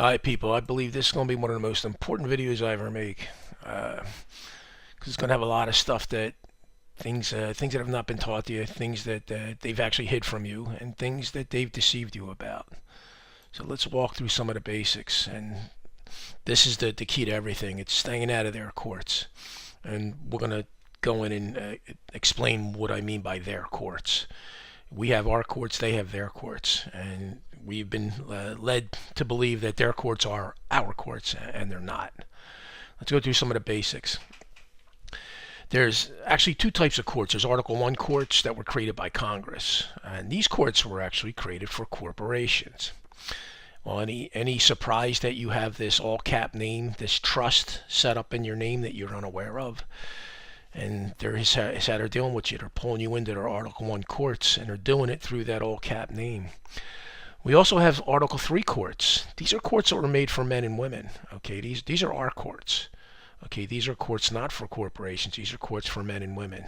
Alright people, I believe this is going to be one of the most important videos I ever make. Because it's going to have a lot of stuff that, things that have not been taught to you, things that they've actually hid from you, and things that they've deceived you about. So let's walk through some of the basics, and this is the key to everything. It's staying out of their courts. And we're going to go in and explain what I mean by their courts. We have our courts, they have their courts, and we've been led to believe that their courts are our courts, and they're not. Let's go through some of the basics. There's actually two types of courts. There's Article 1 courts that were created by Congress, and these courts were actually created for corporations. Well, any surprise that you have this all-cap name, this trust set up in your name that you're unaware of? And is how they're dealing with you. They're pulling you into their Article 1 courts, and they're doing it through that all-cap name. We also have Article 3 courts. These are courts that were made for men and women. Okay, these are our courts. Okay, these are courts not for corporations. These are courts for men and women.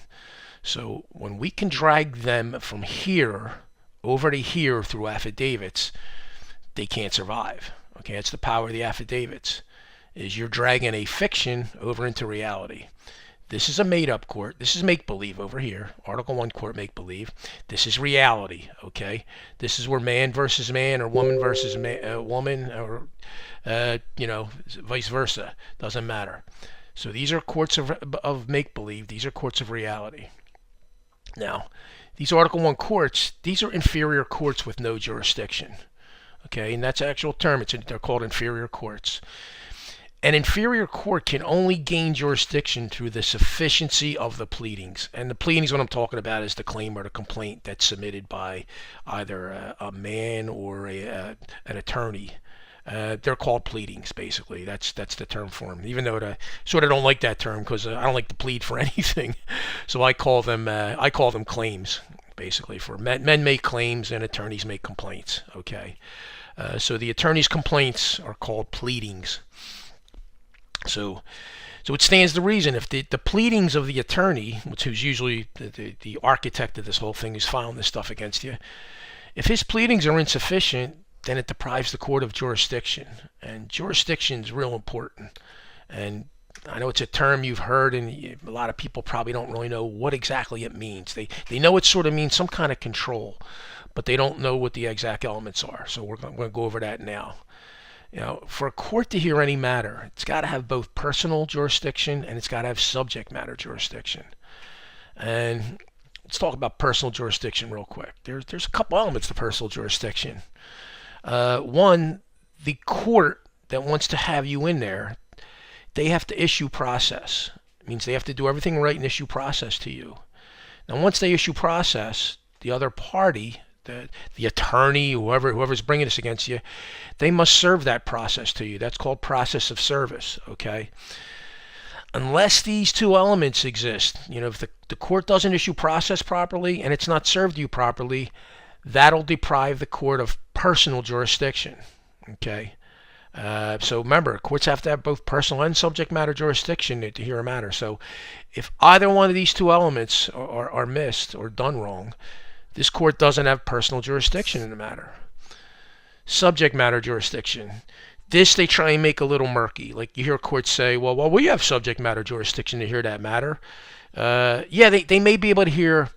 So when we can drag them from here over to here through affidavits, they can't survive. Okay, that's the power of the affidavits. Is you're dragging a fiction over into reality. This is a made-up court. This is make-believe over here. Article 1 court make-believe. This is reality, okay? This is where man versus man or woman versus woman or, vice versa. Doesn't matter. So these are courts of make-believe. These are courts of reality. Now, these Article 1 courts, these are inferior courts with no jurisdiction, okay? And that's the actual term. They're called inferior courts. An inferior court can only gain jurisdiction through the sufficiency of the pleadings. And the pleadings, what I'm talking about, is the claim or the complaint that's submitted by either a man or an attorney. They're called pleadings, basically. That's the term for them. Even though I sort of don't like that term because I don't like to plead for anything. So I call them claims, basically. For men make claims and attorneys make complaints. Okay. So the attorney's complaints are called pleadings. So it stands to reason if the pleadings of the attorney, who's usually the architect of this whole thing, who's filing this stuff against you, if his pleadings are insufficient, then it deprives the court of jurisdiction. And jurisdiction is real important. And I know it's a term you've heard, and a lot of people probably don't really know what exactly it means. They know it sort of means some kind of control, but they don't know what the exact elements are. So we're going to go over that now. For a court to hear any matter, it's got to have both personal jurisdiction and it's got to have subject matter jurisdiction. And let's talk about personal jurisdiction real quick. There's a couple elements to personal jurisdiction. One, the court that wants to have you in there, they have to issue process. It means they have to do everything right and issue process to you. Now, once they issue process, the other party, the attorney, whoever's bringing this against you, they must serve that process to you. That's called process of service, okay? Unless these two elements exist, if the court doesn't issue process properly and it's not served you properly, that'll deprive the court of personal jurisdiction, okay? So remember, courts have to have both personal and subject matter jurisdiction to hear a matter. So if either one of these two elements are missed or done wrong, this court doesn't have personal jurisdiction in the matter. Subject matter jurisdiction. This they try and make a little murky. Like you hear courts say, well, we have subject matter jurisdiction to hear that matter. Yeah, they may be able to hear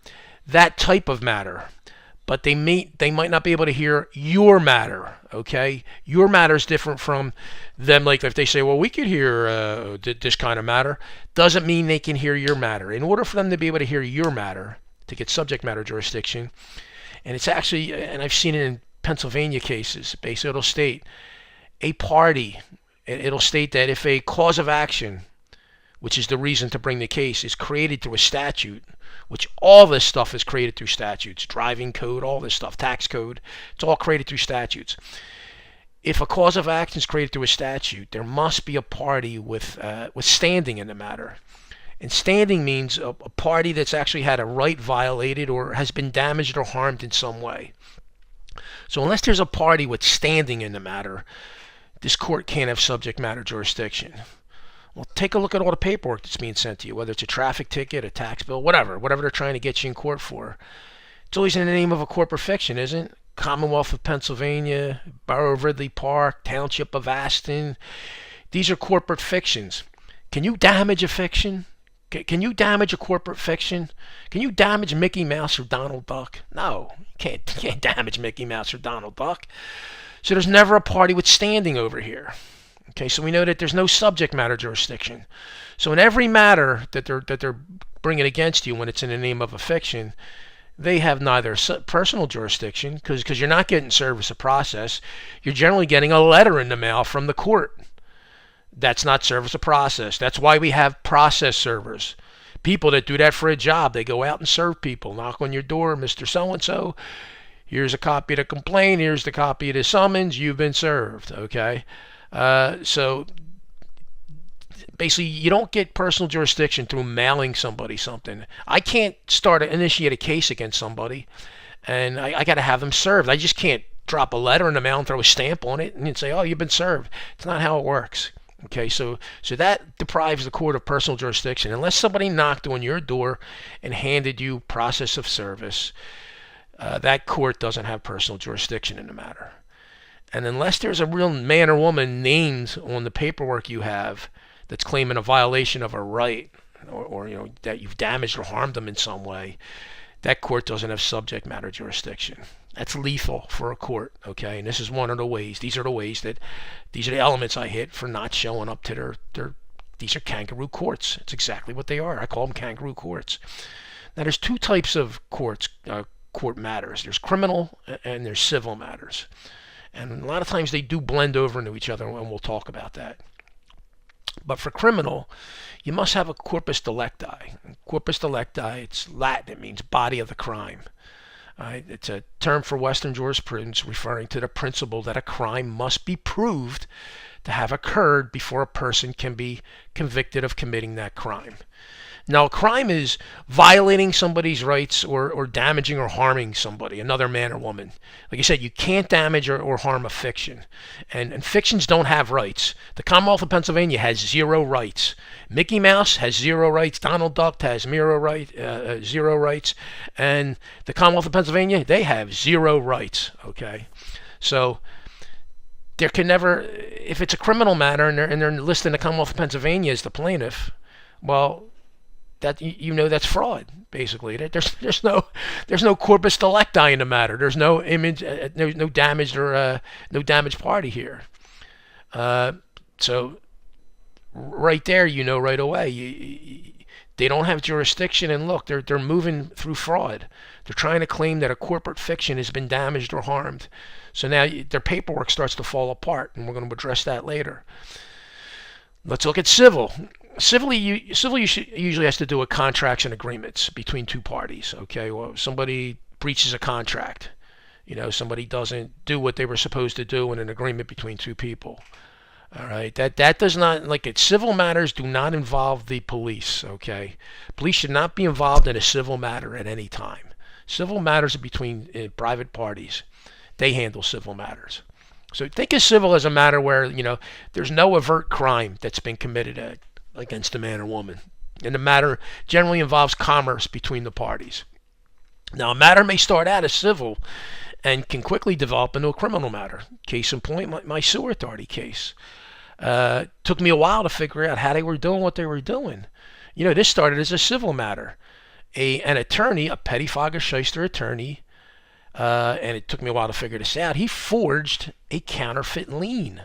that type of matter, but they might not be able to hear your matter, okay? Your matter is different from them. Like if they say, well, we could hear this kind of matter, doesn't mean they can hear your matter. In order for them to be able to hear your matter, to get subject matter jurisdiction, and it's actually, and I've seen it in Pennsylvania cases, basically it'll state a party, it'll state that if a cause of action, which is the reason to bring the case, is created through a statute, which all this stuff is created through statutes, driving code, all this stuff, tax code, it's all created through statutes. If a cause of action is created through a statute, there must be a party with standing in the matter. And standing means a party that's actually had a right violated or has been damaged or harmed in some way. So unless there's a party with standing in the matter, this court can't have subject matter jurisdiction. Well, take a look at all the paperwork that's being sent to you, whether it's a traffic ticket, a tax bill, whatever they're trying to get you in court for. It's always in the name of a corporate fiction, isn't it? Commonwealth of Pennsylvania, Borough of Ridley Park, Township of Aston. These are corporate fictions. Can you damage a fiction? Can you damage a corporate fiction? Can you damage Mickey Mouse or Donald Duck? No, you can't damage Mickey Mouse or Donald Duck. So there's never a party with standing over here. Okay, so we know that there's no subject matter jurisdiction. So in every matter that they're bringing against you when it's in the name of a fiction, they have neither personal jurisdiction because you're not getting service of process. You're generally getting a letter in the mail from the court. That's not service of process. That's why we have process servers. People that do that for a job, they go out and serve people. Knock on your door, Mr. So-and-so. Here's a copy of the complaint. Here's the copy of the summons. You've been served. Okay? So basically, you don't get personal jurisdiction through mailing somebody something. I can't initiate a case against somebody, and I got to have them served. I just can't drop a letter in the mail and throw a stamp on it and say, oh, you've been served. It's not how it works. Okay, so that deprives the court of personal jurisdiction. Unless somebody knocked on your door and handed you process of service, that court doesn't have personal jurisdiction in the matter. And unless there's a real man or woman named on the paperwork you have that's claiming a violation of a right, or that you've damaged or harmed them in some way, that court doesn't have subject matter jurisdiction. That's lethal for a court, okay? And this is one of the ways. These are the elements I hit for not showing up to these are kangaroo courts. It's exactly what they are. I call them kangaroo courts. Now, there's two types of court matters. There's criminal and there's civil matters. And a lot of times they do blend over into each other, and we'll talk about that. But for criminal, you must have a corpus delicti. Corpus delicti, it's Latin. It means body of the crime. It's a term for Western jurisprudence referring to the principle that a crime must be proved to have occurred before a person can be convicted of committing that crime. Now, a crime is violating somebody's rights or damaging or harming somebody, another man or woman. Like I said, you can't damage or harm a fiction. And fictions don't have rights. The Commonwealth of Pennsylvania has 0 rights. Mickey Mouse has 0 rights. Donald Duck has 0 rights. And the Commonwealth of Pennsylvania, they have 0 rights. Okay? So there can never, if it's a criminal matter and they're listing the Commonwealth of Pennsylvania as the plaintiff, well, that that's fraud. Basically, there's no corpus delicti in the matter. There's no image, no damaged or no damaged party here. So right there, right away, they don't have jurisdiction. And look, they're moving through fraud. They're trying to claim that a corporate fiction has been damaged or harmed. So now their paperwork starts to fall apart, and we're going to address that later. Let's look at civil. Civil usually has to do with contracts and agreements between two parties. Okay, well, somebody breaches a contract. Somebody doesn't do what they were supposed to do in an agreement between two people. All right, that does not, like it. Civil matters do not involve the police. Okay, police should not be involved in a civil matter at any time. Civil matters are between private parties. They handle civil matters. So think of civil as a matter where there's no overt crime that's been committed against a man or woman, and the matter generally involves commerce between the parties. Now, a matter may start out as civil and can quickly develop into a criminal matter. Case in point, my sewer authority case. Took me a while to figure out how they were doing what they were doing. This started as a civil matter. An attorney, a pettifogger shyster attorney, and it took me a while to figure this out, he forged a counterfeit lien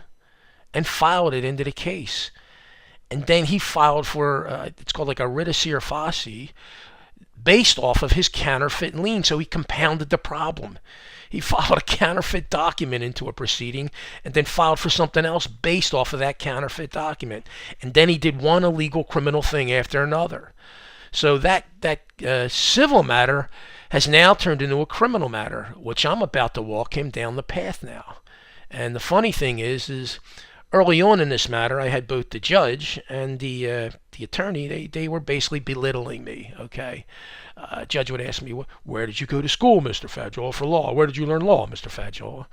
and filed it into the case. And then he filed for, it's called like a writ of cera facie, based off of his counterfeit lien. So he compounded the problem. He filed a counterfeit document into a proceeding and then filed for something else based off of that counterfeit document. And then he did one illegal criminal thing after another. So that civil matter has now turned into a criminal matter, which I'm about to walk him down the path now. And the funny thing is early on in this matter, I had both the judge and the attorney. They were basically belittling me. Okay, Judge would ask me, where did you go to school, Mr. Fajola, for law? Where did you learn law, Mr. Fajola?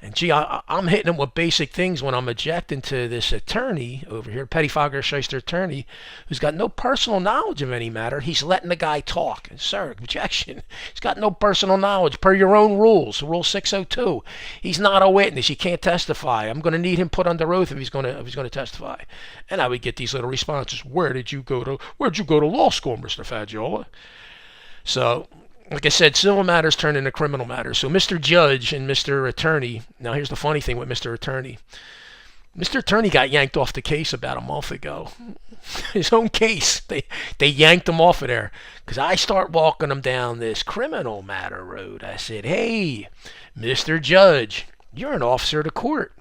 And gee, I'm hitting him with basic things when I'm objecting to this attorney over here, pettifogger shyster attorney, who's got no personal knowledge of any matter. He's letting the guy talk. And, sir, objection. He's got no personal knowledge per your own rules, Rule 602. He's not a witness. He can't testify. I'm going to need him put under oath if he's going to testify. And I would get these little responses. Where'd you go to law school, Mr. Fajola? So, like I said, civil matters turn into criminal matters. So Mr. Judge and Mr. Attorney, now here's the funny thing with Mr. Attorney. Mr. Attorney got yanked off the case about a month ago. His own case. They yanked him off of there. Because I start walking him down this criminal matter road. I said, hey, Mr. Judge, you're an officer of the court.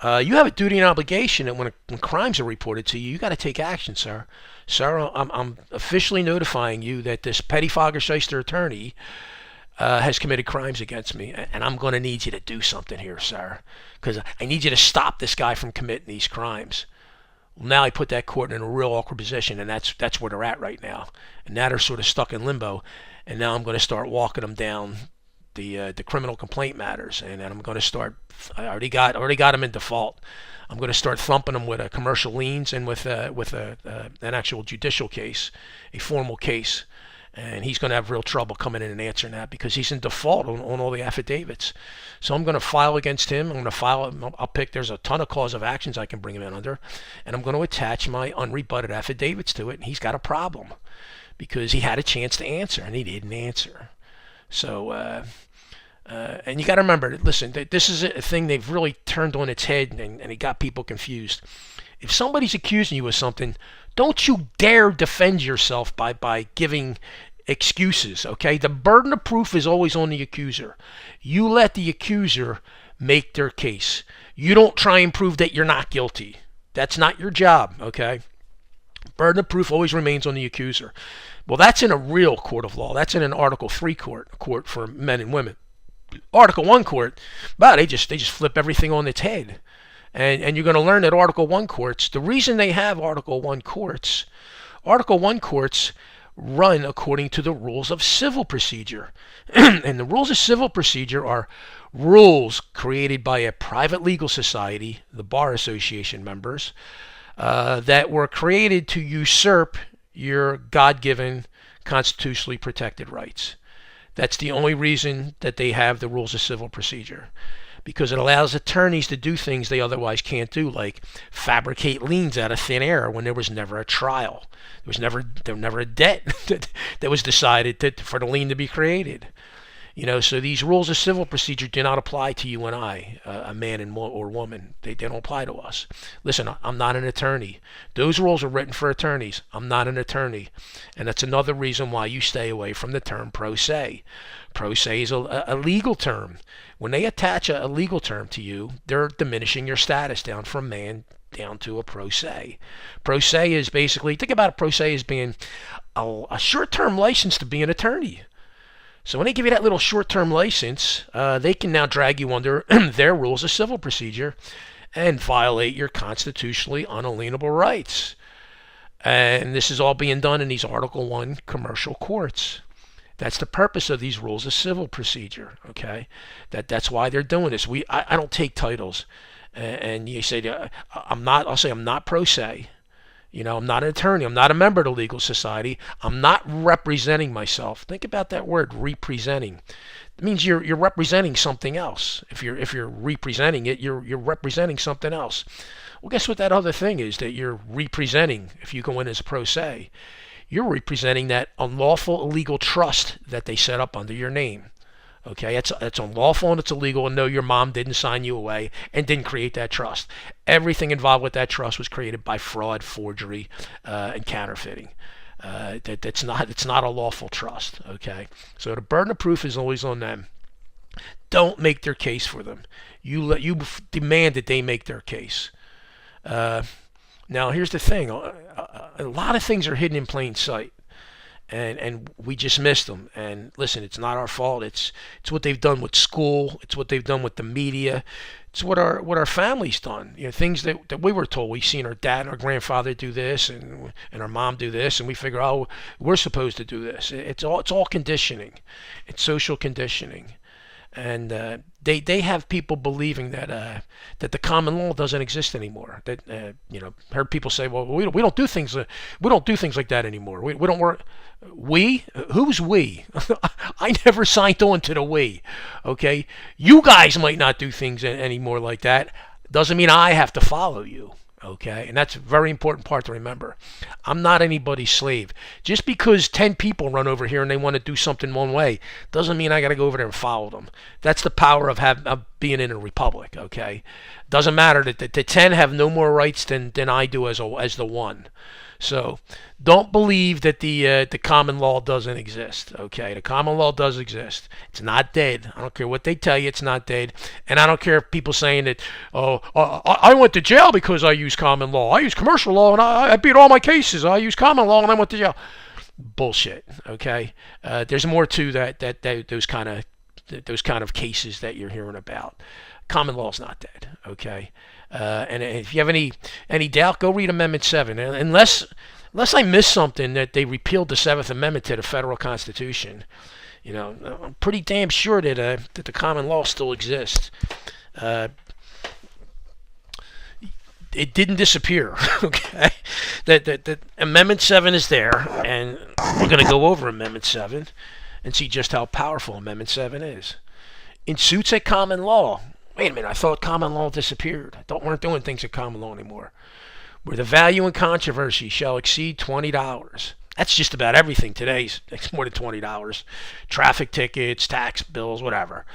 You have a duty and obligation that when crimes are reported to you, you got to take action, sir. Sir, I'm officially notifying you that this pettifogger shyster attorney has committed crimes against me, and I'm going to need you to do something here, sir, because I need you to stop this guy from committing these crimes. Well, now I put that court in a real awkward position, and that's where they're at right now. And now they're sort of stuck in limbo, and now I'm going to start walking them down the criminal complaint matters, and then I'm going to start. I already got them in default. I'm going to start thumping them with commercial liens and with an actual judicial case, a formal case, and he's going to have real trouble coming in and answering that because he's in default on all the affidavits. So I'm going to file against him. I'm going to file. I'll pick. There's a ton of cause of actions I can bring him in under, and I'm going to attach my unrebutted affidavits to it. And he's got a problem because he had a chance to answer and he didn't answer. So, and you got to remember, listen, this is a thing they've really turned on its head, and it got people confused. If somebody's accusing you of something, don't you dare defend yourself by giving excuses, okay? The burden of proof is always on the accuser. You let the accuser make their case. You don't try and prove that you're not guilty. That's not your job, okay? Burden of proof always remains on the accuser. Well, that's in a real court of law. That's in an Article 3 court, a court for men and women. Article 1 court, well, they just flip everything on its head. And you're going to learn that Article 1 courts, the reason they have Article 1 courts run according to the rules of civil procedure. And the rules of civil procedure are rules created by a private legal society, the Bar Association members, that were created to usurp your God-given constitutionally protected rights. That's the only reason that they have the rules of civil procedure, because it allows attorneys to do things they otherwise can't do, like fabricate liens out of thin air when there was never a trial. There was never a debt that was decided for the lien to be created. You know, so these rules of civil procedure do not apply to you and I, a man or woman. They don't apply to us. Listen, I'm not an attorney. Those rules are written for attorneys. I'm not an attorney. And that's another reason why you stay away from the term pro se. Pro se is a legal term. When they attach a legal term to you, they're diminishing your status down from man down to a pro se. Pro se is basically, think about a pro se as being a short-term license to be an attorney. So when they give you that little short-term license, they can now drag you under their rules of civil procedure and violate your constitutionally unalienable rights. And this is all being done in these Article 1 commercial courts. That's the purpose of these rules of civil procedure, okay? That's why they're doing this. I don't take titles. And you say, I'll say I'm not pro se. You know, I'm not an attorney. I'm not a member of the legal society. I'm not representing myself. Think about that word, representing. It means you're representing something else. If you're representing it, you're representing something else. Well, guess what that other thing is that you're representing if you go in as pro se? You're representing that unlawful illegal trust that they set up under your name. Okay, it's unlawful and it's illegal, and no, your mom didn't sign you away and didn't create that trust. Everything involved with that trust was created by fraud, forgery, and counterfeiting. It's not a lawful trust. Okay, so the burden of proof is always on them. Don't make their case for them. You demand that they make their case. Now here's the thing: a lot of things are hidden in plain sight. and we just missed them. And listen, it's not our fault. It's what they've done with school. It's what they've done with the media. It's what our family's done. Things that we were told. We've seen our dad and our grandfather do this, and our mom do this, and we figure, oh, we're supposed to do this. It's all conditioning. It's social conditioning. And they have people believing that the common law doesn't exist anymore. That heard people say, well, we don't do things like that anymore. We don't work. We? Who's we? I never signed on to the we. Okay, you guys might not do things anymore like that. Doesn't mean I have to follow you. Okay, and that's a very important part to remember. I'm not anybody's slave. Just because 10 people run over here and they want to do something one way doesn't mean I got to go over there and follow them. That's the power of being in a republic. Okay, doesn't matter that the 10 have no more rights than I do as the one. So don't believe that the common law doesn't exist. Okay, the common law does exist. It's not dead. I don't care what they tell you. It's not dead. And I don't care if people saying that, oh, I went to jail because I use common law. I use commercial law and I beat all my cases. I use common law and I went to jail. Bullshit. Okay, there's more to those kind of cases that you're hearing about. Common law is not dead. Okay. And if you have any doubt, go read Amendment 7. Unless I missed something that they repealed the 7th Amendment to the federal Constitution, I'm pretty damn sure that the common law still exists. It didn't disappear. Okay, that Amendment 7 is there, and we're going to go over Amendment 7 and see just how powerful Amendment 7 is. In suits at common law. Wait a minute, I thought common law disappeared. Weren't doing things at common law anymore. Where the value in controversy shall exceed $20. That's just about everything today. It's more than $20. Traffic tickets, tax bills, whatever.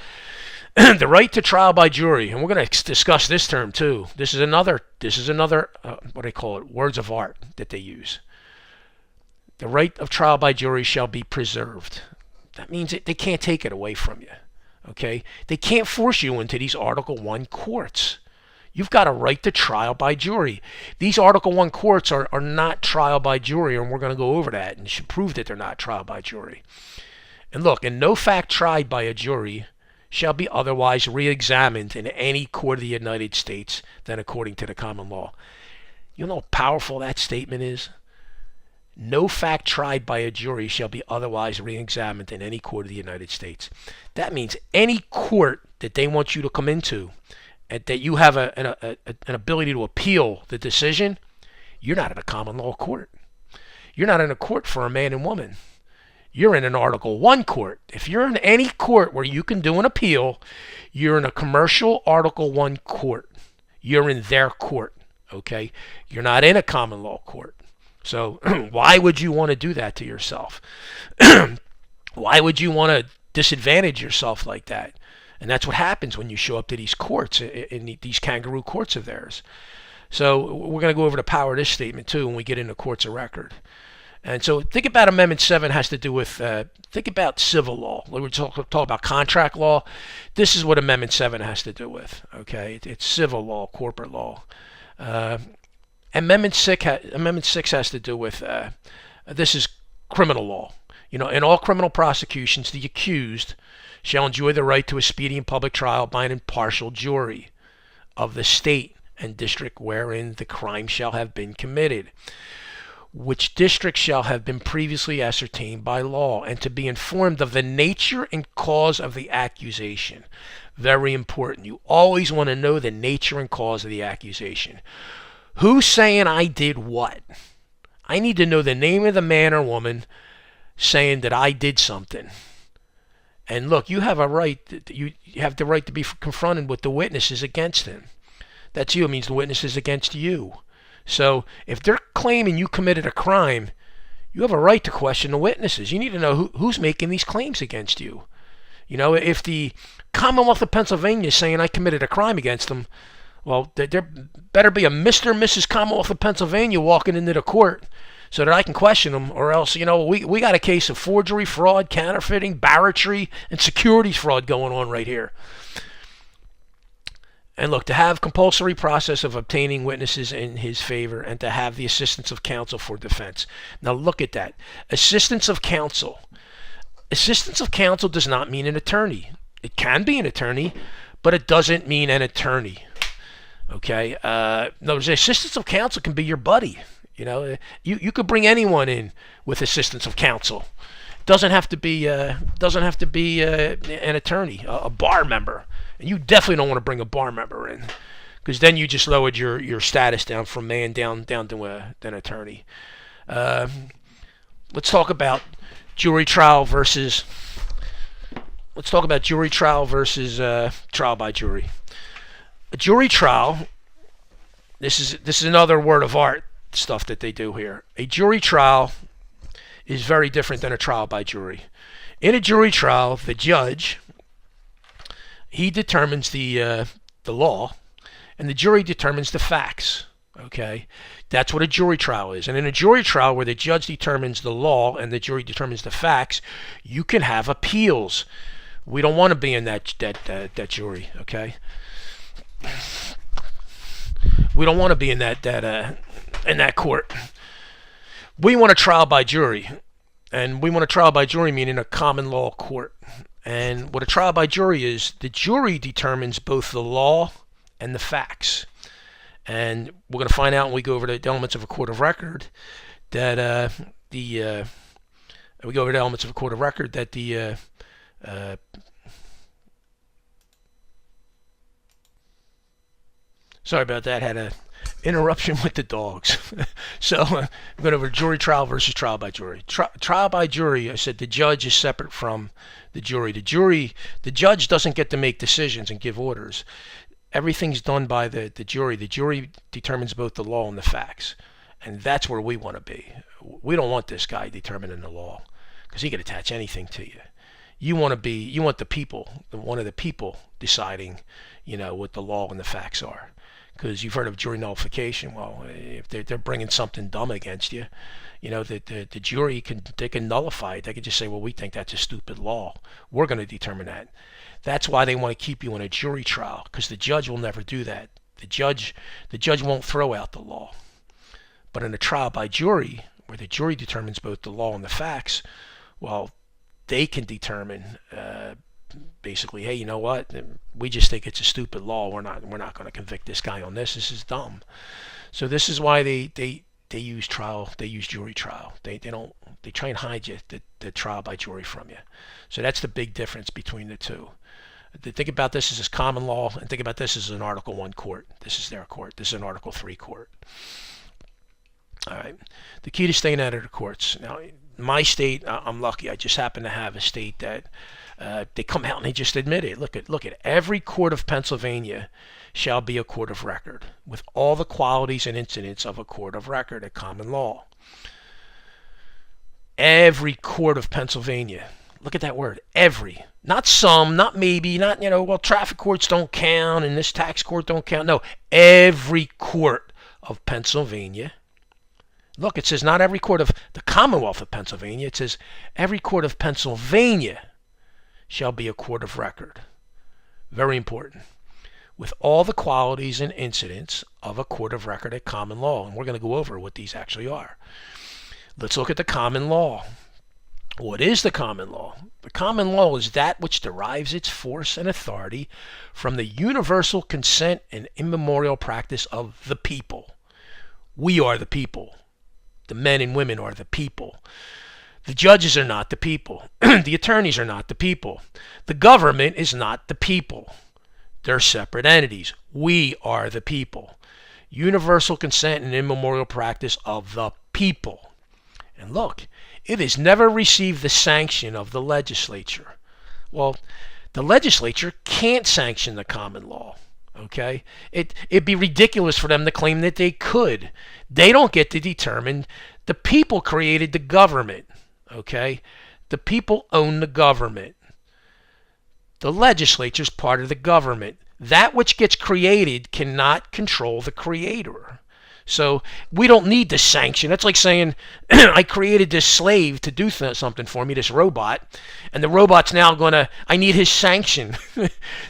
The right to trial by jury, and we're going to discuss this term too. This is another what do they call it? Words of art that they use. The right of trial by jury shall be preserved. That means they can't take it away from you. Okay, they can't force you into these Article 1 courts. You've got a right to trial by jury. These Article 1 courts are not trial by jury, and we're going to go over that and should prove that they're not trial by jury. And look, and no fact tried by a jury shall be otherwise re-examined in any court of the United States than according to the common law. You know how powerful that statement is? No fact tried by a jury shall be otherwise re-examined in any court of the United States. That means any court that they want you to come into, and that you have an ability to appeal the decision, you're not in a common law court. You're not in a court for a man and woman. You're in an Article 1 court. If you're in any court where you can do an appeal, you're in a commercial Article 1 court. You're in their court. Okay? You're not in a common law court. So why would you want to do that to yourself? Why would you want to disadvantage yourself like that? And that's what happens when you show up to these courts, in these kangaroo courts of theirs. So we're going to go over the power of this statement too when we get into courts of record. And so think about Amendment 7 has to do with, think about civil law. We're talking about contract law. This is what Amendment 7 has to do with. Okay, it's civil law, corporate law. Amendment 6 has to do with, this is criminal law. In all criminal prosecutions, the accused shall enjoy the right to a speedy and public trial by an impartial jury of the state and district wherein the crime shall have been committed, which district shall have been previously ascertained by law, and to be informed of the nature and cause of the accusation. Very important. You always want to know the nature and cause of the accusation. Who's saying I did what? I need to know the name of the man or woman saying that I did something. And look, you have a right. You have the right to be confronted with the witnesses against him. That's you. It means the witnesses against you. So if they're claiming you committed a crime, you have a right to question the witnesses. You need to know who's making these claims against you. If the Commonwealth of Pennsylvania is saying I committed a crime against them, well, there better be a Mr. or Mrs. Commonwealth of Pennsylvania walking into the court so that I can question them, or else, we got a case of forgery, fraud, counterfeiting, barratry, and securities fraud going on right here. And look, to have compulsory process of obtaining witnesses in his favor and to have the assistance of counsel for defense. Now look at that. Assistance of counsel. Assistance of counsel does not mean an attorney. It can be an attorney, but it doesn't mean an attorney. Okay? No, assistance of counsel can be your buddy. You know, you could bring anyone in with assistance of counsel. Doesn't have to be an attorney, a bar member. And you definitely don't want to bring a bar member in, because then you just lowered your status down from man down to an attorney. Let's talk about jury trial versus. Let's talk about jury trial versus trial by jury. A jury trial. This is another word of art stuff that they do here. A jury trial is very different than a trial by jury. In a jury trial, the judge, he determines the law, and the jury determines the facts. Okay, that's what a jury trial is. And in a jury trial where the judge determines the law and the jury determines the facts, you can have appeals. We don't want to be in that jury. Okay, we don't want to be in that court. We want a trial by jury, and we want a trial by jury meaning a common law court. And what a trial by jury is, the jury determines both the law and the facts. And we're going to find out when we go over the elements of a court of record that the sorry about that, had a interruption with the dogs. So we're going over jury trial versus trial by jury. Trial by jury, I said the judge is separate from the jury. The judge doesn't get to make decisions and give orders. Everything's done by the jury. The jury determines both the law and the facts. And that's where we want to be. We don't want this guy determining the law, because he could attach anything to you. You want the people, one of the people deciding, what the law and the facts are. Because you've heard of jury nullification. Well, if they're bringing something dumb against you, the jury can nullify it. They can just say, well, we think that's a stupid law. We're going to determine that. That's why they want to keep you in a jury trial, because the judge will never do that. The judge won't throw out the law. But in a trial by jury, where the jury determines both the law and the facts, well, they can determine basically, hey, you know what? We just think it's a stupid law. We're not going to convict this guy on this. This is dumb. So this is why they use trial. They use jury trial. They try and hide the trial by jury from you. So that's the big difference between the two. Think about this as common law, and think about this as an Article 1 court. This is their court. This is an Article 3 court. All right. The key to staying out of the courts. Now, my state, I'm lucky. I just happen to have a state that they come out and they just admit it. Look at every court of Pennsylvania shall be a court of record with all the qualities and incidents of a court of record at common law. Every court of Pennsylvania. Look at that word, every. Not some, not maybe, not, well, traffic courts don't count and this tax court don't count. No, every court of Pennsylvania. Look, it says not every court of the Commonwealth of Pennsylvania. It says every court of Pennsylvania shall be a court of record. Very important. With all the qualities and incidents of a court of record at common law. And we're going to go over what these actually are. Let's look at the common law. What is the common law? The common law is that which derives its force and authority from the universal consent and immemorial practice of the people. We are the people. The men and women are the people. The judges are not the people. The attorneys are not the people. The government is not the people. They're separate entities. We are the people. Universal consent and immemorial practice of the people. And look, it has never received the sanction of the legislature. Well, the legislature can't sanction the common law. Okay? It'd be ridiculous for them to claim that they could. They don't get to determine. The people created the government. Okay? The people own the government. The legislature is part of the government. That which gets created cannot control the creator. So we don't need the sanction. That's like saying I created this slave to do something for me, this robot, and the robot's now I need his sanction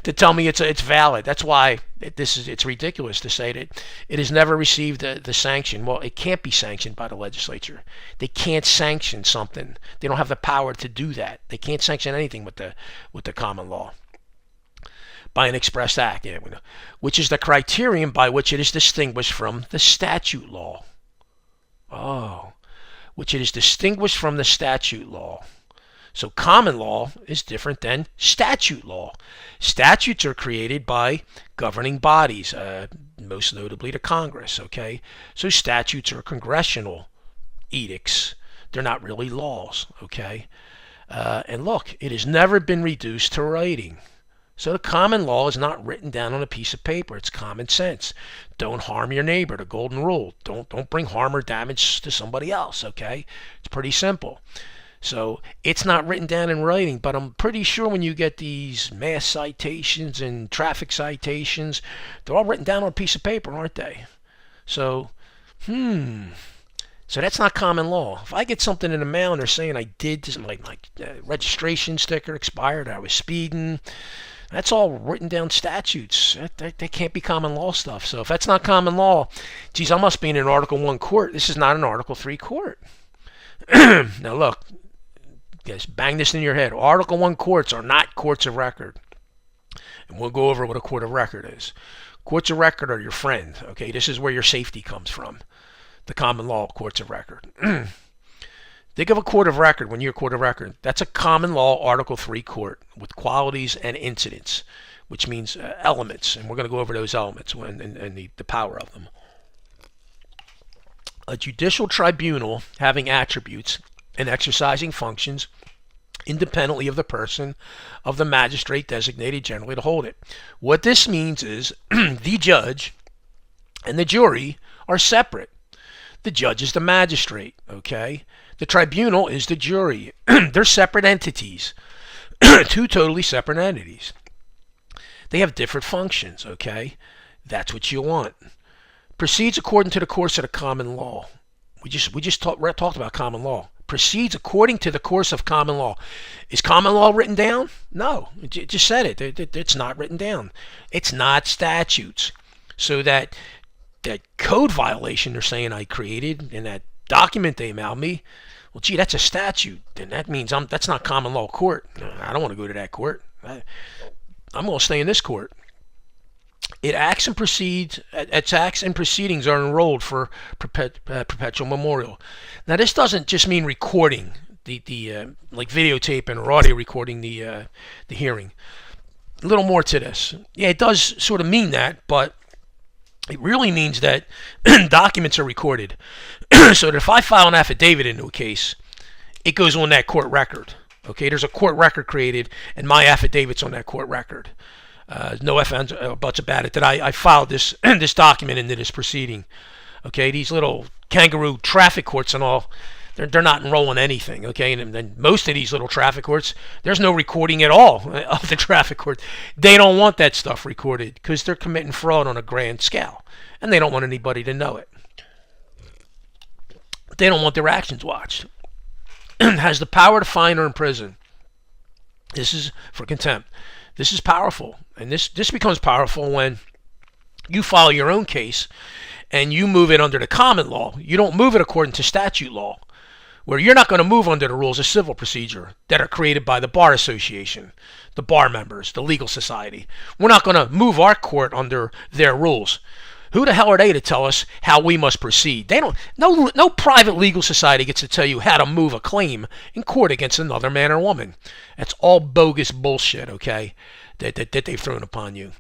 to tell me it's valid. That's why it's ridiculous to say that it has never received the sanction. Well, it can't be sanctioned by the legislature. They can't sanction something. They don't have the power to do that. They can't sanction anything with the common law by an express act, which is the criterion by which it is distinguished from the statute law. Oh, which it is distinguished from the statute law. So common law is different than statute law. Statutes are created by governing bodies, most notably the Congress, okay? So statutes are congressional edicts. They're not really laws, okay? And look, it has never been reduced to writing. So the common law is not written down on a piece of paper. It's common sense. Don't harm your neighbor, the golden rule. Don't bring harm or damage to somebody else, okay? It's pretty simple. So it's not written down in writing, but I'm pretty sure when you get these mass citations and traffic citations, they're all written down on a piece of paper, aren't they? So, so that's not common law. If I get something in the mail and they're saying I did this, like registration sticker expired, I was speeding, that's all written down statutes. That can't be common law stuff. So if that's not common law, geez, I must be in an Article 1 court. This is not an Article 3 court. Now look, just bang this in your head. Article 1 courts are not courts of record. And we'll go over what a court of record is. Courts of record are your friend. Okay, this is where your safety comes from. The common law courts of record. Think of a court of record when you're a court of record. That's a common law Article 3 court with qualities and incidents, which means elements. And we're going to go over those elements and the power of them. A judicial tribunal having attributes and exercising functions independently of the person of the magistrate designated generally to hold it. What this means is the judge and the jury are separate. The judge is the magistrate, okay? The tribunal is the jury. They're separate entities, two totally separate entities. They have different functions, okay? That's what you want. Proceeds according to the course of the common law. We just talked about common law. Proceeds according to the course of common law. Is common law written down? No, it just said it. It's not written down. It's not statutes. So that code violation they're saying I created in that document they mailed me, well, gee, that's a statute. Then that means that's not common law court. I don't want to go to that court. I'm going to stay in this court. Its acts and proceedings are enrolled for perpetual memorial. Now, this doesn't just mean recording the like videotape and or audio recording the hearing. A little more to this. Yeah, it does sort of mean that, but it really means that documents are recorded. So that if I file an affidavit into a case, it goes on that court record. Okay, there's a court record created, and my affidavit's on that court record. No ifs, ands, or buts about it that I filed this this document into this proceeding. Okay, these little kangaroo traffic courts and all, they're not enrolling anything. Okay, and then most of these little traffic courts, there's no recording at all of the traffic court. They don't want that stuff recorded because they're committing fraud on a grand scale, and they don't want anybody to know it. They don't want their actions watched. Has the power to fine or imprison. This is for contempt. This is powerful, and this becomes powerful when you file your own case and you move it under the common law. You don't move it according to statute law, where you're not going to move under the rules of civil procedure that are created by the Bar Association, the bar members, the legal society. We're not going to move our court under their rules. Who the hell are they to tell us how we must proceed? They don't. No private legal society gets to tell you how to move a claim in court against another man or woman. That's all bogus bullshit, okay, that they've thrown upon you.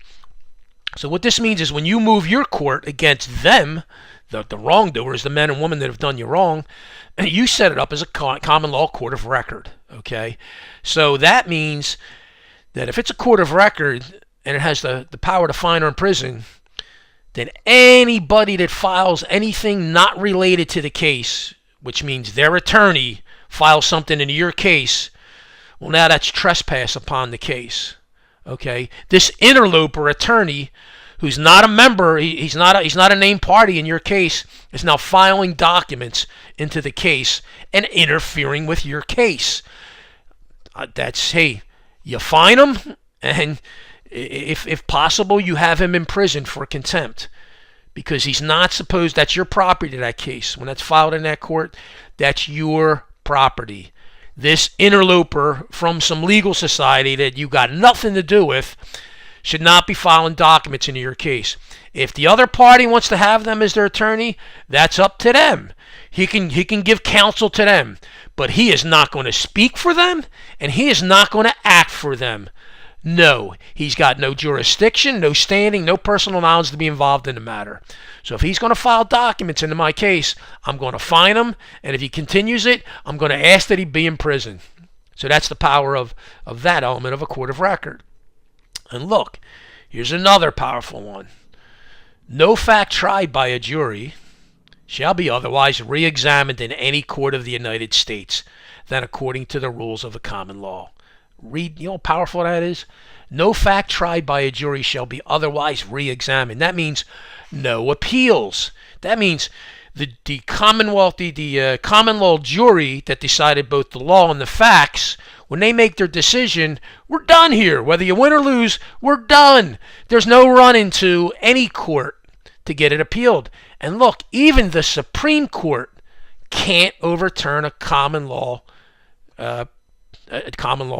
So what this means is when you move your court against them, the wrongdoers, the men and women that have done you wrong, you set it up as a common law court of record, okay? So that means that if it's a court of record and it has the power to fine or imprison, then anybody that files anything not related to the case, which means their attorney files something into your case, well, now that's trespass upon the case. Okay, this interloper attorney who's not a member, he's not a named party in your case, is now filing documents into the case and interfering with your case. That's, hey, you fine him, and if possible, you have him imprisoned for contempt, because he's not supposed, that's your property, that case. When that's filed in that court, that's your property. This interloper from some legal society that you got nothing to do with should not be filing documents into your case. If the other party wants to have them as their attorney, that's up to them. He can give counsel to them, but he is not going to speak for them, and he is not going to act for them. No, he's got no jurisdiction, no standing, no personal knowledge to be involved in the matter. So if he's going to file documents into my case, I'm going to fine him, and if he continues it, I'm going to ask that he be in prison. So that's the power of that element of a court of record. And look, here's another powerful one. No fact tried by a jury shall be otherwise re-examined in any court of the United States than according to the rules of the common law. Read, you know how powerful that is? No fact tried by a jury shall be otherwise re-examined. That means no appeals. That means the Commonwealth, the common law jury that decided both the law and the facts, when they make their decision, we're done here. Whether you win or lose, we're done. There's no run into any court to get it appealed. And look, even the Supreme Court can't overturn a common law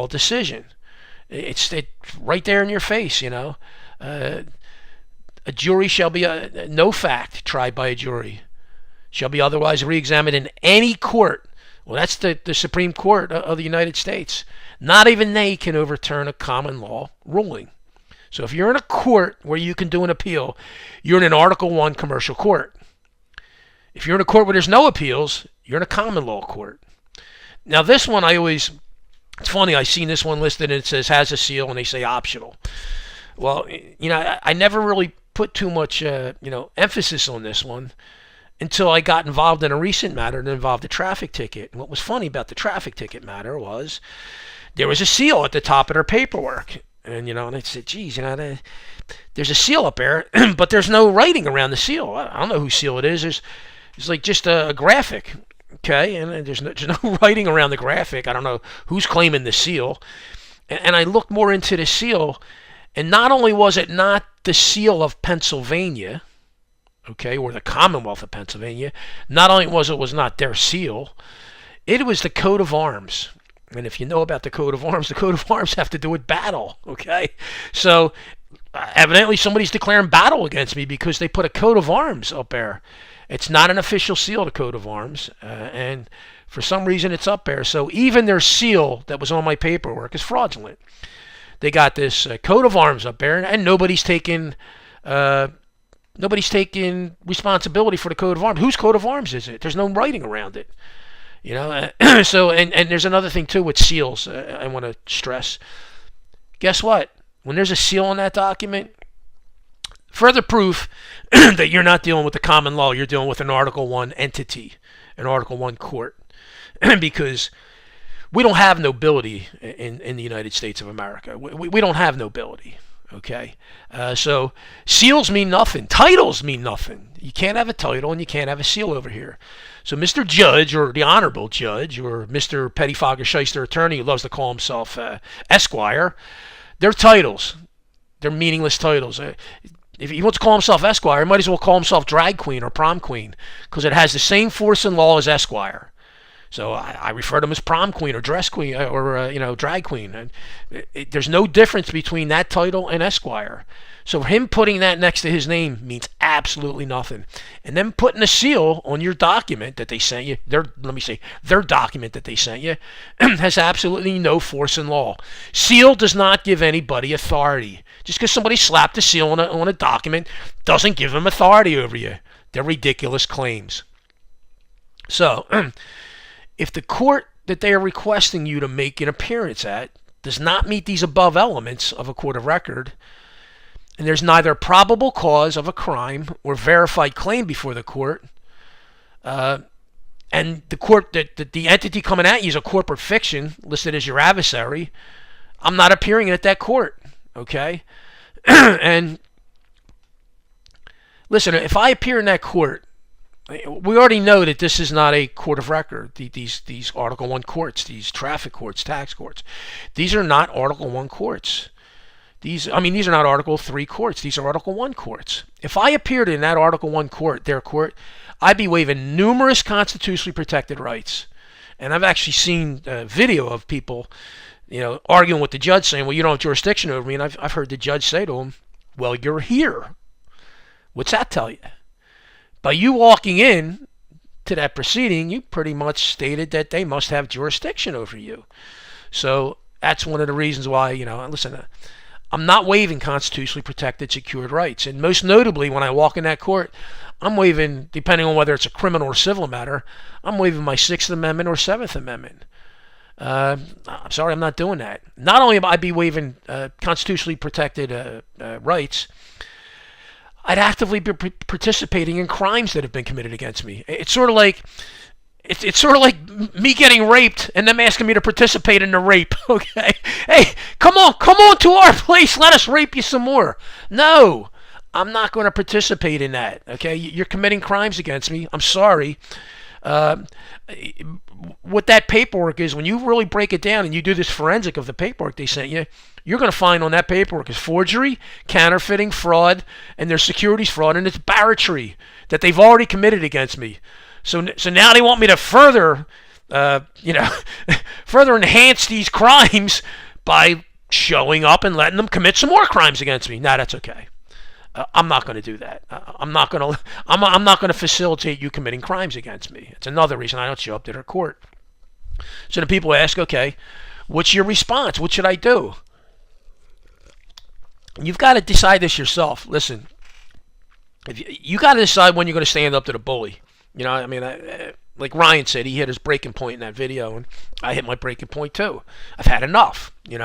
decision. It's right there in your face, you know. A jury shall be no fact tried by a jury shall be otherwise re-examined in any court. Well, that's the Supreme Court of the United States. Not even they can overturn a common law ruling. So if you're in a court where you can do an appeal, you're in an Article I commercial court. If you're in a court where there's no appeals, you're in a common law court. Now this one it's funny, I seen this one listed and it says has a seal and they say optional. Well, you know, I never really put too much emphasis on this one until I got involved in a recent matter that involved a traffic ticket. And what was funny about the traffic ticket matter was there was a seal at the top of their paperwork. And, and I said, geez, there's a seal up there, but there's no writing around the seal. I don't know whose seal it is. It's like just a graphic, okay? And there's no writing around the graphic. I don't know who's claiming the seal. And I looked more into the seal, and not only was it not the seal of Pennsylvania, okay, or the Commonwealth of Pennsylvania, not only was it not their seal, it was the coat of arms. And if you know about the coat of arms have to do with battle, okay? So evidently somebody's declaring battle against me because they put a coat of arms up there. It's not an official seal, the coat of arms, and for some reason it's up there. So even their seal that was on my paperwork is fraudulent. They got this coat of arms up there, and nobody's taking responsibility for the coat of arms. Whose coat of arms is it? There's no writing around it. So and there's another thing too with seals I want to stress. Guess what? When there's a seal on that document, further proof that you're not dealing with the common law, you're dealing with an Article I entity, an Article I court, because we don't have nobility in the United States of America. We don't have nobility. Okay, so seals mean nothing. Titles mean nothing. You can't have a title and you can't have a seal over here. So Mr. Judge, or the Honorable Judge, or Mr. Pettifogger Shyster Attorney, who loves to call himself Esquire, they're titles. They're meaningless titles. If he wants to call himself Esquire, he might as well call himself Drag Queen or Prom Queen, because it has the same force in law as Esquire. So I refer to them as Prom Queen or Dress Queen or Drag Queen. And there's no difference between that title and Esquire. So him putting that next to his name means absolutely nothing. And then putting a seal on your document that they sent you, their document that they sent you, has absolutely no force in law. Seal does not give anybody authority. Just because somebody slapped a seal on a document doesn't give them authority over you. They're ridiculous claims. So if the court that they are requesting you to make an appearance at does not meet these above elements of a court of record, and there's neither probable cause of a crime or verified claim before the court, and the court that the entity coming at you is a corporate fiction listed as your adversary, I'm not appearing at that court, okay? And Listen, if I appear in that court, we already know that this is not a court of record. These Article 1 courts, these traffic courts, tax courts, these are not Article 1 courts. These are not Article 3 courts. These are Article 1 courts. If I appeared in that Article 1 court, their court, I'd be waiving numerous constitutionally protected rights. And I've actually seen a video of people, arguing with the judge saying, well, you don't have jurisdiction over me. And I've heard the judge say to him, well, you're here. What's that tell you? By you walking in to that proceeding, you pretty much stated that they must have jurisdiction over you. So that's one of the reasons why, listen, I'm not waiving constitutionally protected secured rights. And most notably, when I walk in that court, I'm waiving, depending on whether it's a criminal or civil matter, I'm waiving my 6th Amendment or 7th Amendment. I'm sorry, I'm not doing that. Not only am I be waiving constitutionally protected rights, I'd actively be participating in crimes that have been committed against me. It's sort of like me getting raped and them asking me to participate in the rape. Okay, hey, come on to our place. Let us rape you some more. No, I'm not going to participate in that. Okay, you're committing crimes against me. I'm sorry. What that paperwork is, when you really break it down and you do this forensic of the paperwork they sent you, you're going to find on that paperwork is forgery, counterfeiting, fraud, and there's securities fraud, and it's barratry that they've already committed against me. So now they want me to further enhance these crimes by showing up and letting them commit some more crimes against me. Now that's okay. I'm not going to do that. I'm not going to facilitate you committing crimes against me. It's another reason I don't show up to their court. So the people ask, okay, what's your response? What should I do? You've got to decide this yourself. Listen, you got to decide when you're going to stand up to the bully. Like Ryan said, he hit his breaking point in that video, and I hit my breaking point too. I've had enough. You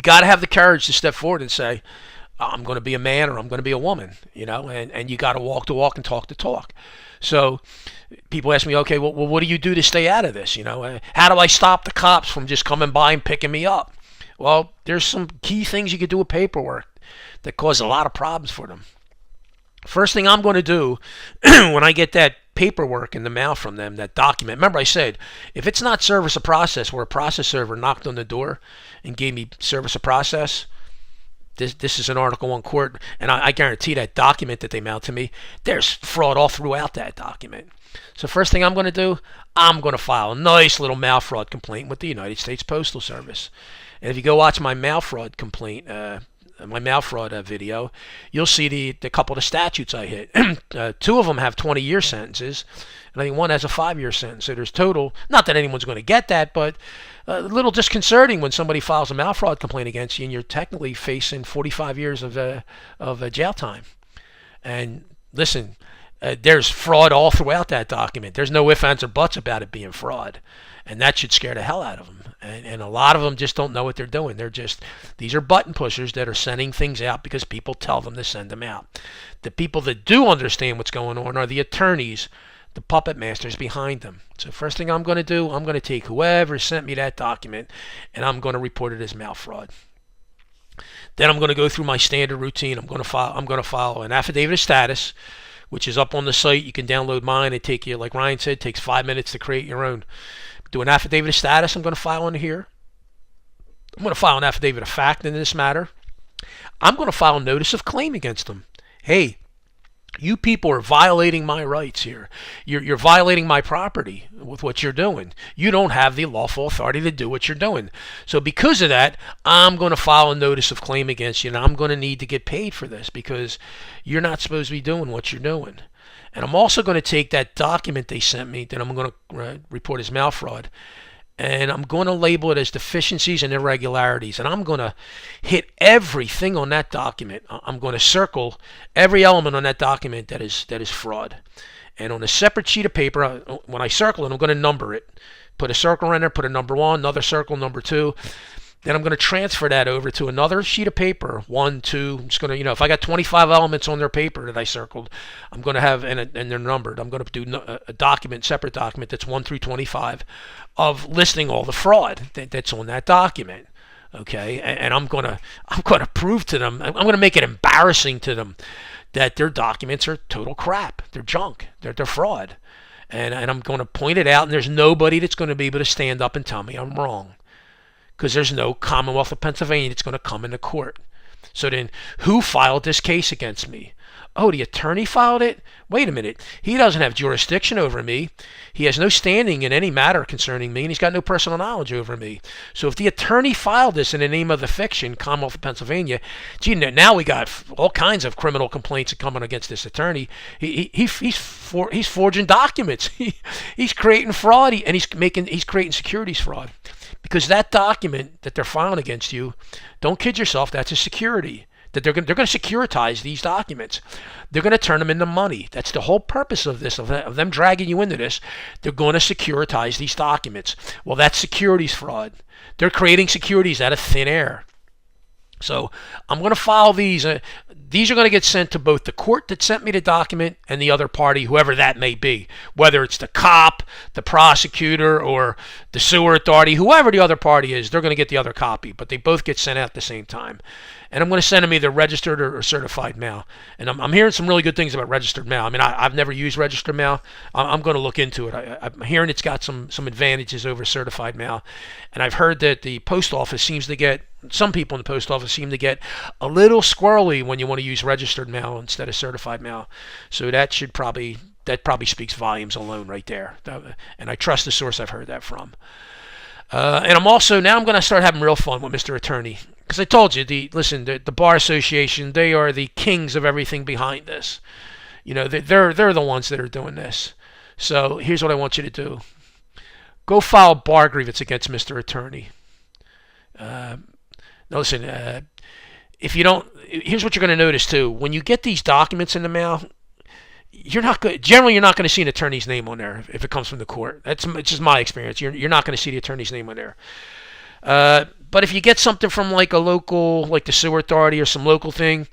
got to have the courage to step forward and say, I'm going to be a man or I'm going to be a woman, and you got to walk the walk and talk the talk. So people ask me, okay, well, what do you do to stay out of this? How do I stop the cops from just coming by and picking me up? Well, there's some key things you could do with paperwork that cause a lot of problems for them. First thing I'm going to do when I get that paperwork in the mail from them, that document, remember I said, if it's not service of process, where a process server knocked on the door and gave me service of process, this is an Article 1 court, and I guarantee that document that they mailed to me, there's fraud all throughout that document. So first thing I'm going to do, I'm going to file a nice little mail fraud complaint with the United States Postal Service. And if you go watch my mail fraud complaint, my mail fraud video, you'll see the couple of statutes I hit. 2 of them have 20-year sentences, and I think one has a 5-year sentence. So there's total, not that anyone's going to get that, but a little disconcerting when somebody files a mail fraud complaint against you and you're technically facing 45 years of jail time. And listen, there's fraud all throughout that document. There's no ifs, ands, or buts about it being fraud. And that should scare the hell out of them. And a lot of them just don't know what they're doing. These are button pushers that are sending things out because people tell them to send them out. The people that do understand what's going on are the attorneys, the puppet masters behind them. So first thing I'm going to do, I'm going to take whoever sent me that document and I'm going to report it as mail fraud. Then I'm going to go through my standard routine. I'm going to file an affidavit of status, which is up on the site. You can download mine. It takes you, like Ryan said, it takes 5 minutes to create your own. Do an affidavit of status. I'm going to file on here. I'm going to file an affidavit of fact in this matter. I'm going to file a notice of claim against them. Hey, you people are violating my rights here. You're violating my property with what you're doing. You don't have the lawful authority to do what you're doing. So because of that, I'm going to file a notice of claim against you, and I'm going to need to get paid for this because you're not supposed to be doing what you're doing. And I'm also going to take that document they sent me that I'm going to report as mail fraud, and I'm going to label it as deficiencies and irregularities. And I'm going to hit everything on that document. I'm going to circle every element on that document that is fraud. And on a separate sheet of paper, when I circle it, I'm going to number it. Put a circle in there, put a number 1, another circle, number 2. Then I'm going to transfer that over to another sheet of paper, 1, 2. I'm just going to, if I got 25 elements on their paper that I circled, I'm going to have, and they're numbered, I'm going to do a document, separate document that's 1 through 25 of listing all the fraud that's on that document. Okay, and I'm going to prove to them, I'm going to make it embarrassing to them that their documents are total crap. They're junk. They're fraud. And I'm going to point it out, and there's nobody that's going to be able to stand up and tell me I'm wrong, because there's no Commonwealth of Pennsylvania that's going to come into court. So then, who filed this case against me? Oh, the attorney filed it? Wait a minute. He doesn't have jurisdiction over me. He has no standing in any matter concerning me, and he's got no personal knowledge over me. So if the attorney filed this in the name of the fiction, Commonwealth of Pennsylvania, gee, now we got all kinds of criminal complaints coming against this attorney. He's forging documents. He's creating fraud, and he's creating securities fraud. Because that document that they're filing against you, don't kid yourself, that's a security. That they're going to securitize these documents. They're going to turn them into money. That's the whole purpose of this, of them dragging you into this. They're going to securitize these documents. Well, that's securities fraud. They're creating securities out of thin air. So I'm going to file these. These are going to get sent to both the court that sent me the document and the other party, whoever that may be, whether it's the cop, the prosecutor, or the sewer authority, whoever the other party is, they're going to get the other copy, but they both get sent out at the same time. And I'm going to send them either registered or certified mail. And I'm hearing some really good things about registered mail. I mean, I've never used registered mail. I'm going to look into it. I'm hearing it's got some advantages over certified mail. And I've heard that the post office seems to get, some people in the post office seem to get a little squirrely when you want to use registered mail instead of certified mail. So that probably speaks volumes alone right there. And I trust the source I've heard that from. And I'm going to start having real fun with Mr. Attorney. Because I told you, the Bar Association, they are the kings of everything behind this. You know, they're the ones that are doing this. So here's what I want you to do. Go file a bar grievance against Mr. Attorney. Now listen, if you don't, here's what you're going to notice too. When you get these documents in the mail, generally you're not going to see an attorney's name on there if it comes from the court. It's just my experience. You're not going to see the attorney's name on there. But if you get something from like a local, like the sewer authority or some local thing,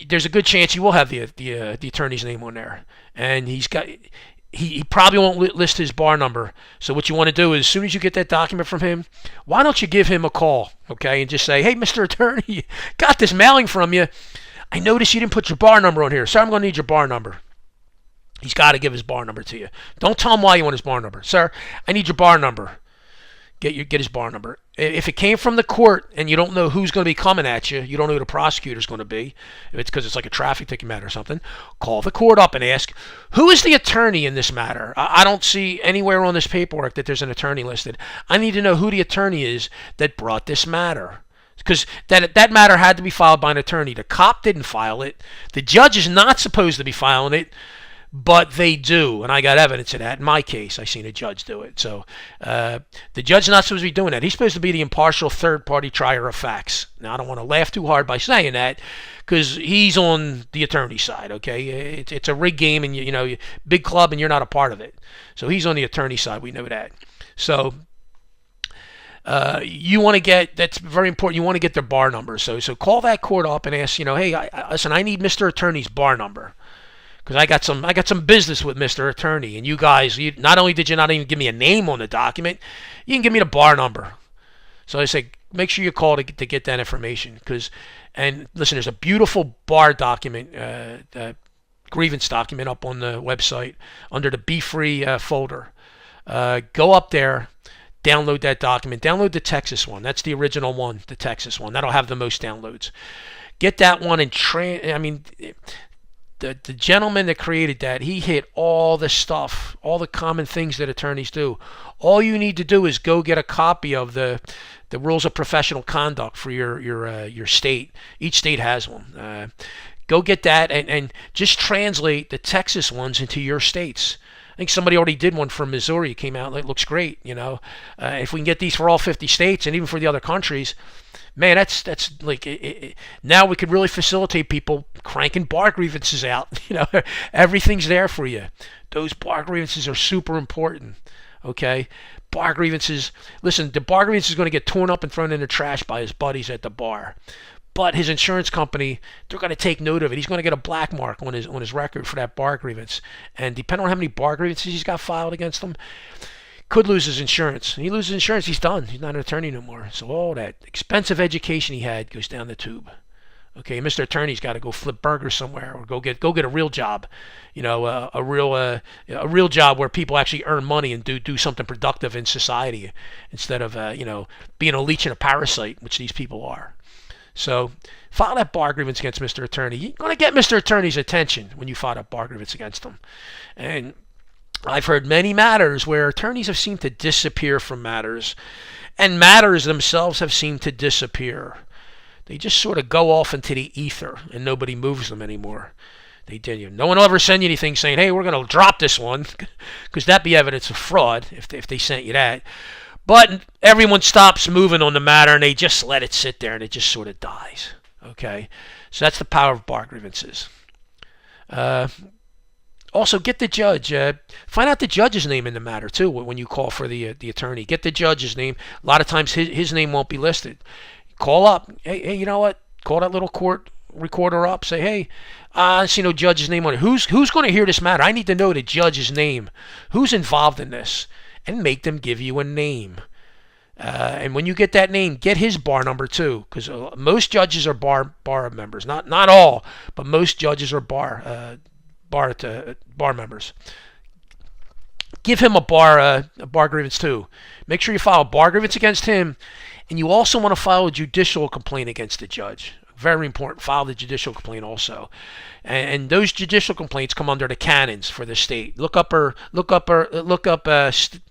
there's a good chance you will have the attorney's name on there. And he probably won't list his bar number. So what you want to do is, as soon as you get that document from him, why don't you give him a call, okay, and just say, hey, Mr. Attorney, got this mailing from you. I noticed you didn't put your bar number on here, so I'm going to need your bar number. He's got to give his bar number to you. Don't tell him why you want his bar number. Sir, I need your bar number. Get his bar number. If it came from the court and you don't know who's going to be coming at you, you don't know who the prosecutor's going to be, if it's because it's like a traffic ticket matter or something, call the court up and ask, who is the attorney in this matter? I don't see anywhere on this paperwork that there's an attorney listed. I need to know who the attorney is that brought this matter. Because that matter had to be filed by an attorney. The cop didn't file it. The judge is not supposed to be filing it. But they do, and I got evidence of that. In my case, I seen a judge do it. So the judge is not supposed to be doing that. He's supposed to be the impartial third-party trier of facts. Now, I don't want to laugh too hard by saying that, because he's on the attorney's side, okay? It's a rigged game, and you know, big club, and you're not a part of it. So he's on the attorney's side. We know that. So you want to get, that's very important, you want to get their bar number. So call that court up and ask, you know, hey, listen, I need Mr. Attorney's bar number. Because I got some business with Mr. Attorney, and you guys, not only did you not even give me a name on the document, you can give me the bar number. So I say, make sure you call to get that information. And listen, there's a beautiful bar document, grievance document up on the website under the Be Free folder. Go up there, download that document. Download the Texas one. That's the original one, the Texas one. That'll have the most downloads. Get that one and the gentleman that created that, he hit all the stuff, all the common things that attorneys do. All you need to do is go get a copy of the rules of professional conduct for your state. Each state has one. Go get that and just translate the Texas ones into your states. I think somebody already did one for Missouri. It came out. It looks great. You know, if we can get these for all 50 states and even for the other countries, man, that's like now we could really facilitate people cranking bar grievances out. You know, everything's there for you. Those bar grievances are super important. Okay, bar grievances. Listen, the bar grievance is going to get torn up and thrown in the trash by his buddies at the bar. But his insurance company, they're going to take note of it. He's going to get a black mark on his record for that bar grievance. And depending on how many bar grievances he's got filed against him, could lose his insurance. He loses insurance, he's done. He's not an attorney no more. So all that expensive education he had goes down the tube. Okay, Mr. Attorney's got to go flip burgers somewhere or go get a real job, a real job where people actually earn money and do something productive in society instead of being a leech and a parasite, which these people are. So file that bar grievance against Mr. Attorney. You're going to get Mr. Attorney's attention when you file that bar grievance against him. And I've heard many matters where attorneys have seemed to disappear from matters, and matters themselves have seemed to disappear. They just sort of go off into the ether, and nobody moves them anymore. No one will ever send you anything saying, hey, we're going to drop this one, because that'd be evidence of fraud if they sent you that. But everyone stops moving on the matter, and they just let it sit there, and it just sort of dies. Okay? So that's the power of bar grievances. Also, get the judge. Find out the judge's name in the matter, too, when you call for the attorney. Get the judge's name. A lot of times his name won't be listed. Call up. Hey, you know what? Call that little court recorder up. Say, hey, I see no judge's name on it. Who's going to hear this matter? I need to know the judge's name. Who's involved in this? And make them give you a name. And when you get that name, get his bar number too, because most judges are bar members. Not all, but most judges are bar members. Give him a bar grievance too. Make sure you file a bar grievance against him. And you also want to file a judicial complaint against the judge. Very important. File the judicial complaint also. And those judicial complaints come under the canons for the state. Look up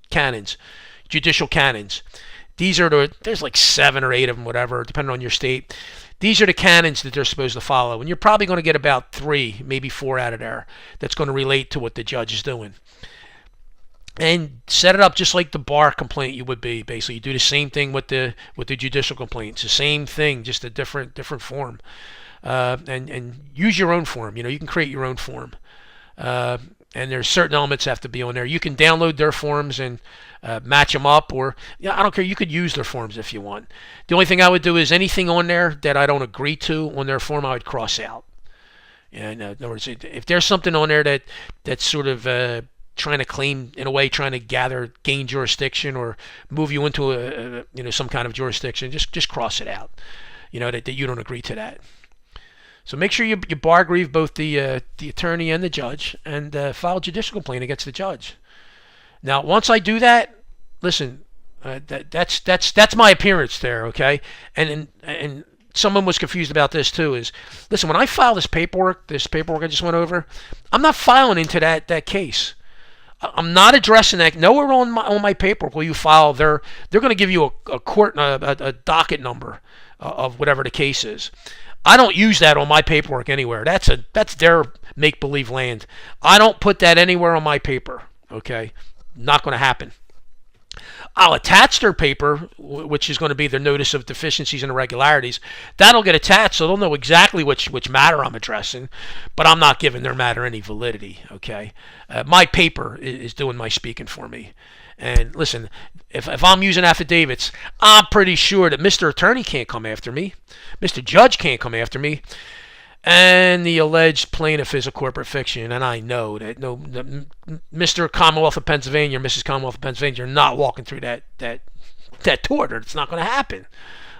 canons, judicial canons. There's like 7 or 8 of them, whatever, depending on your state. These are the canons that they're supposed to follow. And you're probably going to get about 3, maybe 4 out of there that's going to relate to what the judge is doing. And set it up just like the bar complaint you would be. Basically, you do the same thing with the judicial complaint. It's the same thing, just a different form. And use your own form. You can create your own form. And there's certain elements that have to be on there. You can download their forms and match them up, or I don't care. You could use their forms if you want. The only thing I would do is anything on there that I don't agree to on their form, I would cross out. In other words, if there's something on there that's sort of trying to gain jurisdiction or move you into some kind of jurisdiction, just cross it out. That you don't agree to that. So make sure you bar grieve both the attorney and the judge, and file a judicial complaint against the judge. Now, once I do that, listen, that's my appearance there, okay? And someone was confused about this too. Listen, when I file this paperwork I just went over, I'm not filing into that case. I'm not addressing that. Nowhere on my paperwork will you file. They're going to give you a docket number of whatever the case is. I don't use that on my paperwork anywhere. That's their make-believe land. I don't put that anywhere on my paper. Okay, not going to happen. I'll attach their paper, which is going to be their notice of deficiencies and irregularities. That'll get attached, so they'll know exactly which matter I'm addressing, but I'm not giving their matter any validity, okay? My paper is doing my speaking for me. And listen, if I'm using affidavits, I'm pretty sure that Mr. Attorney can't come after me. Mr. Judge can't come after me. And the alleged plaintiff is a corporate fiction, and I know that Mr. Commonwealth of Pennsylvania or Mrs. Commonwealth of Pennsylvania, you're not walking through that door. It's not going to happen.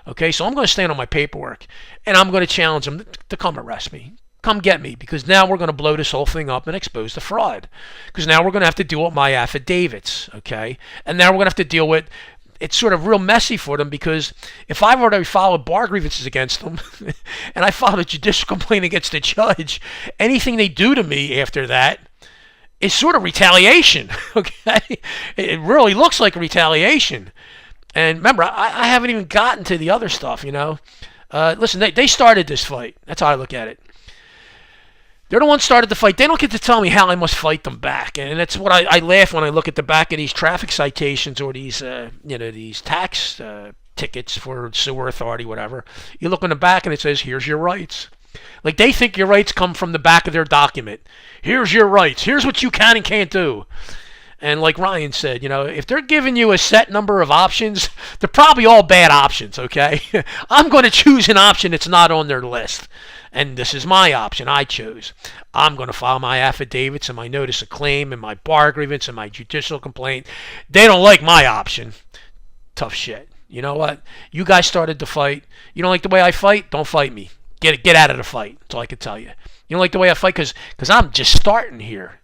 Okay, so I'm going to stand on my paperwork, and I'm going to challenge them to come arrest me. Come get me, because now we're going to blow this whole thing up and expose the fraud. Because now we're going to have to deal with my affidavits, okay? And now we're going to have to deal with... It's sort of real messy for them, because if I've already filed bar grievances against them and I filed a judicial complaint against the judge, anything they do to me after that is sort of retaliation, okay? It really looks like retaliation. And remember, I haven't even gotten to the other stuff, Listen, they started this fight. That's how I look at it. They're the ones started the fight. They don't get to tell me how I must fight them back, and that's what I laugh when I look at the back of these traffic citations or these these tax tickets for sewer authority, whatever. You look on the back and it says, "Here's your rights." Like they think your rights come from the back of their document. Here's your rights. Here's what you can and can't do. And like Ryan said, if they're giving you a set number of options, they're probably all bad options, okay? I'm going to choose an option that's not on their list. And this is my option I chose. I'm going to file my affidavits and my notice of claim and my bar grievance and my judicial complaint. They don't like my option. Tough shit. You know what? You guys started the fight. You don't like the way I fight? Don't fight me. get out of the fight. That's all I can tell you. You don't like the way I fight because I'm just starting here.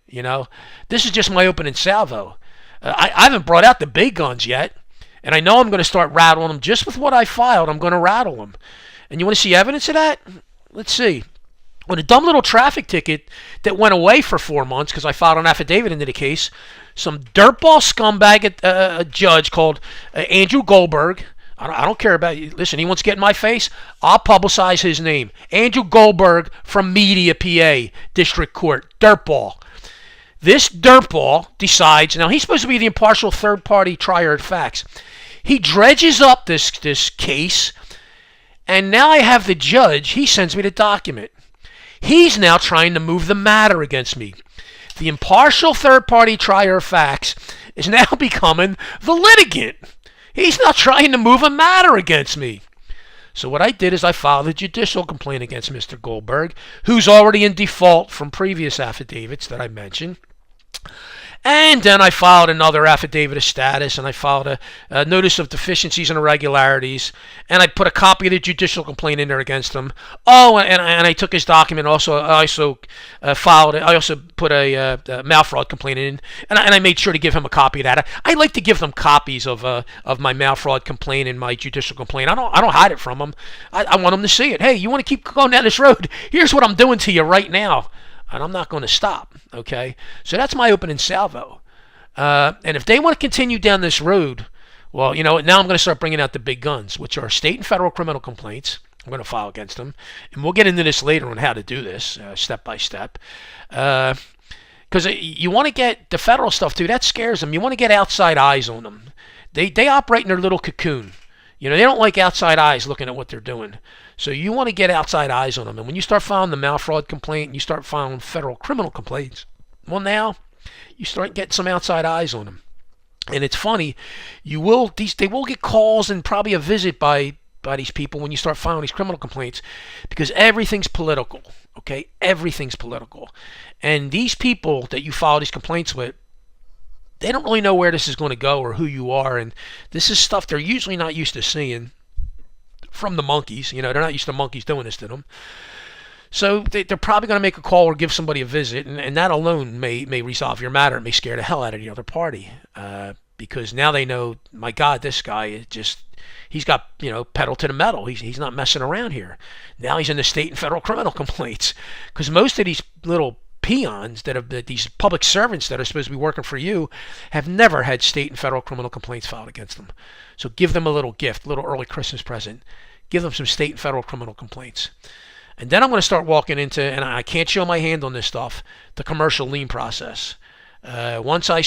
This is just my opening salvo. I haven't brought out the big guns yet, and I know I'm going to start rattling them just with what I filed. I'm going to rattle them. And you want to see evidence of that? Let's see. On a dumb little traffic ticket that went away for 4 months because I filed an affidavit into the case, some dirtball scumbag a judge called Andrew Goldberg. I don't care about you. Listen, he wants to get in my face. I'll publicize his name. Andrew Goldberg from Media, PA, District Court. Dirtball. This dirtball decides, now he's supposed to be the impartial third-party trier of facts. He dredges up this case, and now I have the judge. He sends me the document. He's now trying to move the matter against me. The impartial third-party trier of facts is now becoming the litigant. He's now trying to move a matter against me. So what I did is I filed a judicial complaint against Mr. Goldberg, who's already in default from previous affidavits that I mentioned. And then I filed another affidavit of status, and I filed a notice of deficiencies and irregularities, and I put a copy of the judicial complaint in there against him. Oh, and I took his document. Also, I also filed. I also put a mail fraud complaint in, and I made sure to give him a copy of that. I like to give them copies of my mail fraud complaint and my judicial complaint. I don't hide it from them. I want them to see it. Hey, you want to keep going down this road? Here's what I'm doing to you right now. And I'm not going to stop, okay? So that's my opening salvo. And if they want to continue down this road, well, now I'm going to start bringing out the big guns, which are state and federal criminal complaints. I'm going to file against them. And we'll get into this later on how to do this, step by step. Because you want to get the federal stuff, too. That scares them. You want to get outside eyes on them. They operate in their little cocoon. They don't like outside eyes looking at what they're doing. So you want to get outside eyes on them. And when you start filing the mail fraud complaint and you start filing federal criminal complaints, well, now you start getting some outside eyes on them. And it's funny, they will get calls and probably a visit by these people when you start filing these criminal complaints, because everything's political, okay? Everything's political. And these people that you file these complaints with, they don't really know where this is going to go or who you are. And this is stuff they're usually not used to seeing from the monkeys. They're not used to monkeys doing this to them. So they're probably going to make a call or give somebody a visit, and that alone may resolve your matter. It may scare the hell out of the other party, because now they know, my God, this guy is he's got, pedal to the metal. He's not messing around here. Now he's in the state and federal criminal complaints, because most of these little peons these public servants that are supposed to be working for you have never had state and federal criminal complaints filed against them. So give them a little gift, a little early Christmas present. Give them some state and federal criminal complaints. And then I'm going to start walking into, and I can't show my hand on this stuff, the commercial lien process. Once I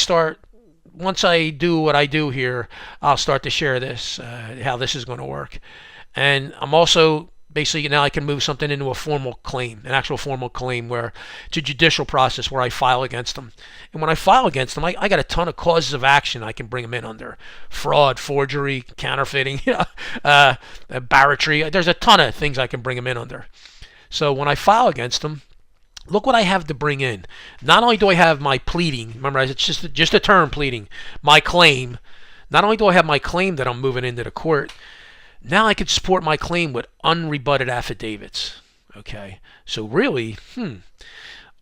do what I do here, I'll start to share this, how this is going to work. And I'm also basically, now I can move something into a formal claim, an actual formal claim, where it's a judicial process where I file against them. And when I file against them, I got a ton of causes of action I can bring them in under: fraud, forgery, counterfeiting, barratry. There's a ton of things I can bring them in under. So when I file against them, look what I have to bring in. Not only do I have my pleading, remember, it's just a term, pleading, my claim. Not only do I have my claim that I'm moving into the court, now I can support my claim with unrebutted affidavits. Okay, so really,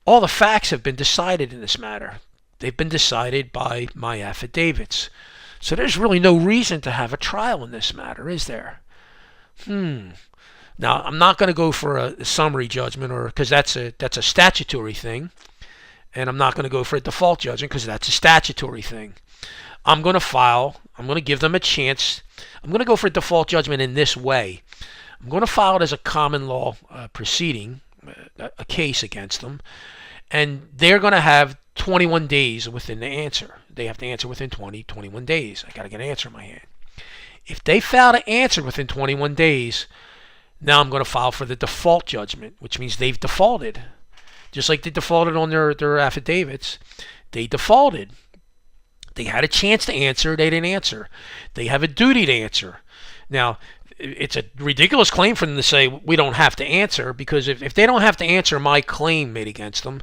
all the facts have been decided in this matter. They've been decided by my affidavits. So there's really no reason to have a trial in this matter, is there? Now, I'm not going to go for a summary judgment, because that's a statutory thing, and I'm not going to go for a default judgment because that's a statutory thing. I'm going to give them a chance. I'm going to go for a default judgment in this way. I'm going to file it as a common law proceeding, a case against them, and they're going to have 21 days within the answer. They have to answer within 21 days. I got to get an answer in my hand. If they fail to answer within 21 days, now I'm going to file for the default judgment, which means they've defaulted. Just like they defaulted on their affidavits, they defaulted. They had a chance to answer, they didn't answer. They have a duty to answer. Now, it's a ridiculous claim for them to say we don't have to answer, because if they don't have to answer my claim made against them,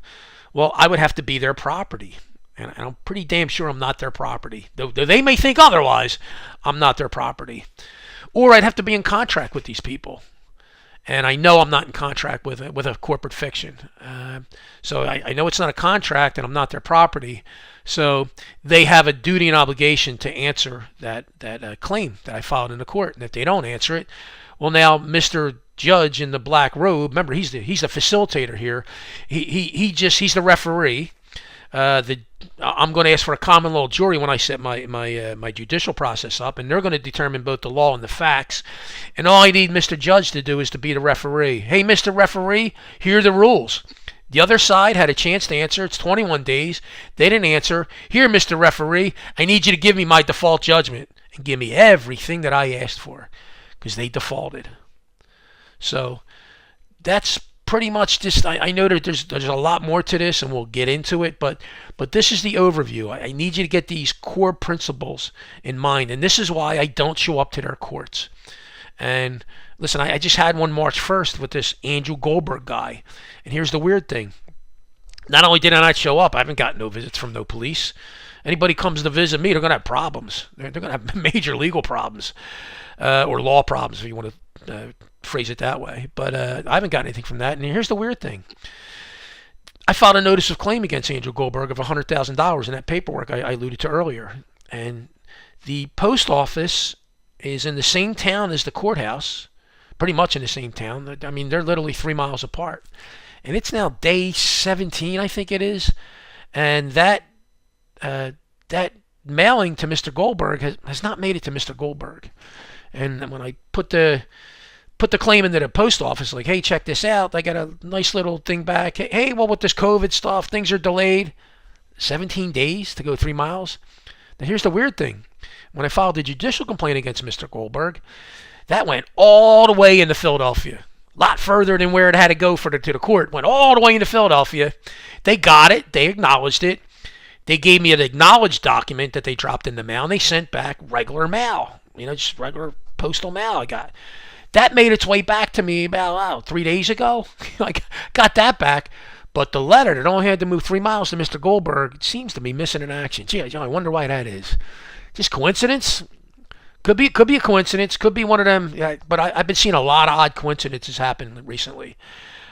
well, I would have to be their property. And I'm pretty damn sure I'm not their property. Though they may think otherwise, I'm not their property. Or I'd have to be in contract with these people. and I know I'm not in contract with a corporate fiction. So I know it's not a contract, and I'm not their property. So they have a duty and obligation to answer that claim that I filed in the court. And if they don't answer it, well, now Mr. Judge in the black robe, remember he's the facilitator here. He's the referee. I'm going to ask for a common law jury when I set my judicial process up, and they're going to determine both the law and the facts. And all I need Mr. Judge to do is to be the referee. Hey, Mr. Referee, here are the rules. The other side had a chance to answer. It's 21 days. They didn't answer. Here, Mr. Referee, I need you to give me my default judgment and give me everything that I asked for, because they defaulted. So that's pretty much just, I know that there's a lot more to this, and we'll get into it, but this is the overview. I need you to get these core principles in mind, and this is why I don't show up to their courts. And listen, I just had one March 1st with this Andrew Goldberg guy, and here's the weird thing. Not only did I not show up, I haven't gotten no visits from no police. Anybody comes to visit me, they're going to have problems. They're going to have major legal problems, or law problems, if you want to phrase it that way. But I haven't got anything from that. And here's the weird thing. I filed a notice of claim against Andrew Goldberg of $100,000 in that paperwork I alluded to earlier. And the post office is in the same town as the courthouse, pretty much in the same town. I mean, they're literally 3 miles apart. And it's now day 17, I think it is. And that mailing to Mr. Goldberg has not made it to Mr. Goldberg. And when I put the claim into the post office, like, hey, check this out, I got a nice little thing back. Hey, well, with this COVID stuff, things are delayed. 17 days to go 3 miles. Now, here's the weird thing. When I filed the judicial complaint against Mr. Goldberg, that went all the way into Philadelphia. A lot further than where it had to go to the court. Went all the way into Philadelphia. They got it. They acknowledged it. They gave me an acknowledged document that they dropped in the mail, and they sent back regular mail. Just regular postal mail I got. That made its way back to me about 3 days ago. I got that back. But the letter that only had to move 3 miles to Mr. Goldberg seems to be missing in action. Gee, I wonder why that is. Just coincidence? Could be a coincidence. Could be one of them. Yeah, but I've been seeing a lot of odd coincidences happen recently.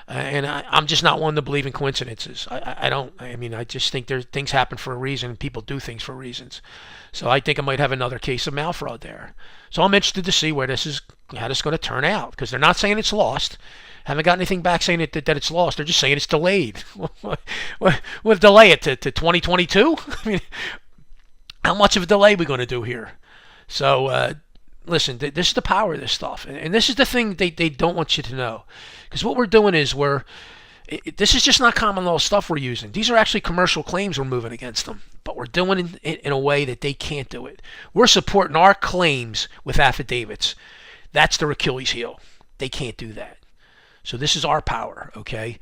And I'm just not one to believe in coincidences. I just think things happen for a reason. People do things for reasons. So I think I might have another case of mail fraud there. So I'm interested to see how this is going to turn out, because they're not saying it's lost. Haven't got anything back saying that it's lost. They're just saying it's delayed. We'll delay it to 2022. I mean, how much of a delay are we going to do here? So listen, this is the power of this stuff, and this is the thing they don't want you to know, because what we're doing is this is just not common law stuff we're using. These are actually commercial claims we're moving against them, but we're doing it in a way that they can't do it. We're supporting our claims with affidavits. That's their Achilles heel. They can't do that. So this is our power, okay?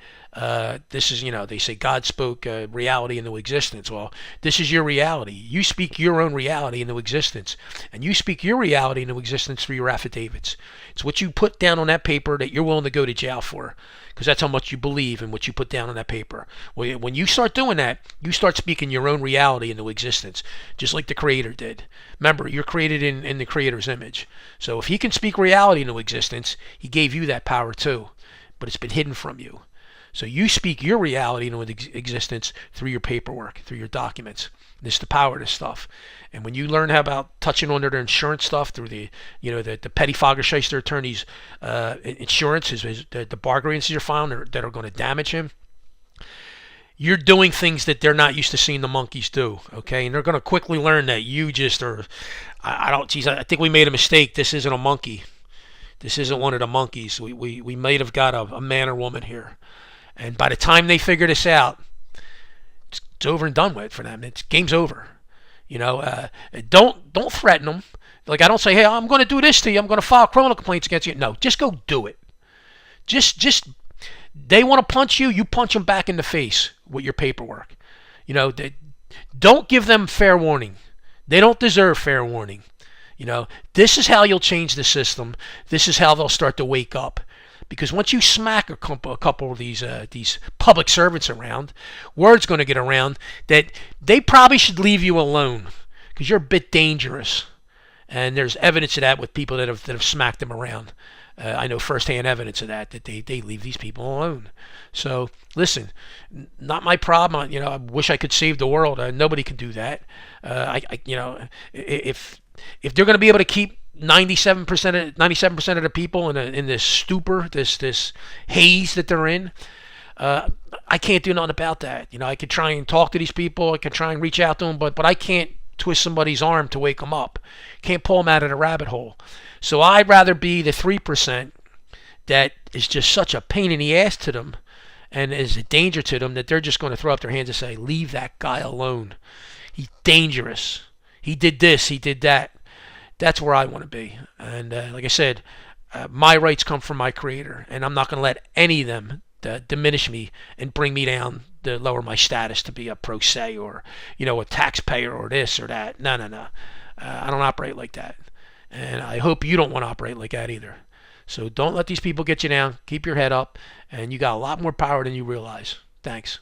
This is, they say God spoke reality into existence. Well, this is your reality. You speak your own reality into existence. And you speak your reality into existence through your affidavits. It's what you put down on that paper that you're willing to go to jail for, because that's how much you believe in what you put down on that paper. Well, when you start doing that, you start speaking your own reality into existence, just like the Creator did. Remember, you're created in the Creator's image. So if He can speak reality into existence, He gave you that power too. But it's been hidden from you. So you speak your reality into existence through your paperwork, through your documents. This is the power of this stuff. And when you learn how about touching under their insurance stuff through the petty Fagershyster attorney's insurance, the bar grants you're filing that are going to damage him, you're doing things that they're not used to seeing the monkeys do, okay? And they're going to quickly learn that you just are, I think we made a mistake. This isn't a monkey. This isn't one of the monkeys. We might have got a man or woman here. And by the time they figure this out, it's over and done with for them. It's game's over. Don't threaten them. Like, I don't say, hey, I'm going to do this to you. I'm going to file criminal complaints against you. No, just go do it. Just they want to punch you, you punch them back in the face with your paperwork. Don't give them fair warning. They don't deserve fair warning. This is how you'll change the system. This is how they'll start to wake up. Because once you smack a couple of these public servants around, word's going to get around that they probably should leave you alone, because you're a bit dangerous. And there's evidence of that with people that have smacked them around. I know firsthand evidence of that they leave these people alone. So listen, not my problem. You know, I wish I could save the world. Nobody can do that. You know, if they're going to be able to keep 97% of the people in this stupor, this haze that they're in, I can't do nothing about that. You know, I could try and talk to these people. I could try and reach out to them, but I can't twist somebody's arm to wake them up. Can't pull them out of the rabbit hole. So I'd rather be the 3% that is just such a pain in the ass to them and is a danger to them that they're just going to throw up their hands and say, leave that guy alone. He's dangerous. He did this. He did that. That's where I want to be. And like I said, my rights come from my Creator, and I'm not going to let any of them diminish me and bring me down to lower my status to be a pro se or, you know, a taxpayer or this or that. No. I don't operate like that. And I hope you don't want to operate like that either. So don't let these people get you down. Keep your head up, and you got a lot more power than you realize. Thanks.